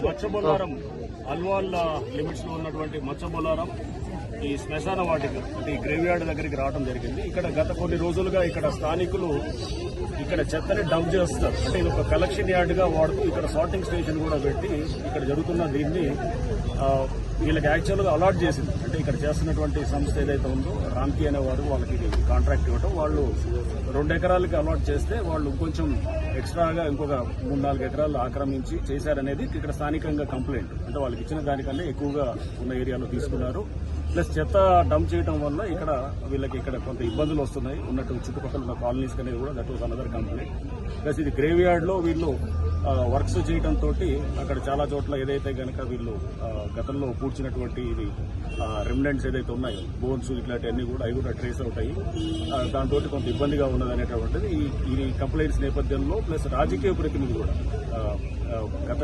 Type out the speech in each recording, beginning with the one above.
Machabollaram Alwal limits లో ఉన్నటువంటి మచ్చబొల్లారం ఈ శ్మశాన వాటిక అంటే ఈ గ్రేవ్ యార్డ్ దగ్గరికి రావడం జరిగింది. ఇక్కడ గత కొన్ని రోజులుగా ఇక్కడ స్థానికులు ఇక్కడ చెత్తని డంప్ చేస్తారు. అంటే ఇది ఒక కలెక్షన్ యార్డ్ గా వాడుతూ ఇక్కడ సార్టింగ్ స్టేషన్ కూడా పెట్టి ఇక్కడ జరుగుతున్న దీన్ని వీళ్ళకి యాక్చువల్ గా అలాట్ చేసింది. అంటే ఇక్కడ చేస్తున్నటువంటి సంస్థ ఏదైతే ఉందో రామ్కి అనే వారు వాళ్ళకి కాంట్రాక్ట్ ఇవ్వడం, వాళ్ళు 2 ఎకరాలకి అలాట్ చేస్తే వాళ్ళు కొంచెం ఎక్స్ట్రాగా ఇంకొక 3-4 ఎకరాలు ఆక్రమించి చేశారనేది ఇక్కడ స్థానికంగా కంప్లైంట్. అంటే వాళ్ళకి ఇచ్చిన దానికన్నా ఎక్కువగా ఉన్న ఏరియాలో తీసుకున్నారు. ప్లస్ చెత్త డంప్ చేయడం వల్ల ఇక్కడ వీళ్ళకి ఇక్కడ కొంత ఇబ్బందులు వస్తున్నాయి ఉన్నట్టు చుట్టుపక్కల ఉన్న కాలనీస్ అనేది కూడా that was another complaint. Plus ఇది గ్రేవ్ యార్డ్ లో వీళ్ళు వర్క్స్ చేయడంతో అక్కడ చాలా చోట్ల ఏదైతే కనుక వీళ్ళు గతంలో పూడ్చినటువంటి ఇది రెమినెంట్స్ ఏదైతే ఉన్నాయో బోన్స్ ఇట్లాంటివన్నీ కూడా అవి కూడా ట్రేస్ అవుతాయి. దాంతో కొంత ఇబ్బందిగా ఉన్నది అనేటువంటిది ఈ కంప్లైంట్స్ నేపథ్యంలో ప్లస్ రాజకీయ ప్రతినిధులు కూడా గత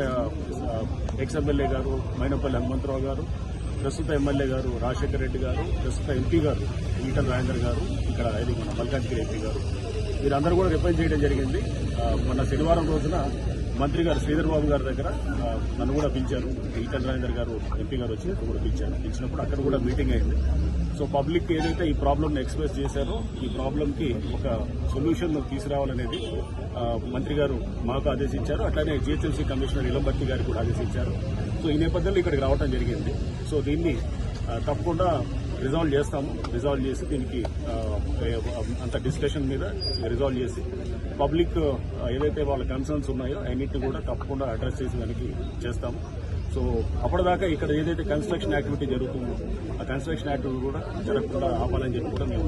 ఎక్స్ ఎమ్మెల్యే గారు మైనపల్లి హనుమంతరావు గారు, ప్రస్తుత ఎమ్మెల్యే గారు రాజశేఖర రెడ్డి గారు, ప్రస్తుత ఎంపీ గారు ఈటల రాజేందర్ గారు, ఇక్కడ ఇది మన మల్కాజ్గిరి ఎంపీ గారు, వీరందరూ కూడా రిప్రజెంట్ చేయడం జరిగింది. మొన్న శనివారం రోజున మంత్రి గారు శ్రీధర్ బాబు గారి దగ్గర నన్ను కూడా పిలిచారు. ఈటల రాజేందర్ గారు ఎంపీ గారు వచ్చినప్పుడు కూడా పిలిచినప్పుడు అక్కడ కూడా మీటింగ్ అయింది. సో పబ్లిక్ ఏదైతే ఈ ప్రాబ్లమ్ ఎక్స్ప్రెస్ చేశారో ఈ ప్రాబ్లం కి ఒక సొల్యూషన్ తీసుకురావాలనేది మంత్రి గారు మాకు ఆదేశించారు. అట్లానే జీహెచ్ఎంసీ కమిషనర్ ఇలంబర్తి గారికి కూడా ఆదేశించారు. సో ఈ నేపథ్యంలో ఇక్కడికి రావడం జరిగింది. సో దీన్ని తప్పకుండా రిజాల్వ్ చేస్తాము. రిజాల్వ్ చేసి దీనికి అంత డిస్కషన్ మీద రిజాల్వ్ చేసి పబ్లిక్ ఏదైతే వాళ్ళ కన్సర్న్స్ ఉన్నాయో అన్నింటినీ కూడా తప్పకుండా అడ్రస్ చేసి దానికి చేస్తాము. సో అప్పటిదాకా ఇక్కడ ఏదైతే కన్స్ట్రక్షన్ యాక్టివిటీ జరుగుతుందో ఆ కన్స్ట్రక్షన్ యాక్టివిటీ కూడా జరగకుండా ఆపాలని చెప్పి కూడా మేము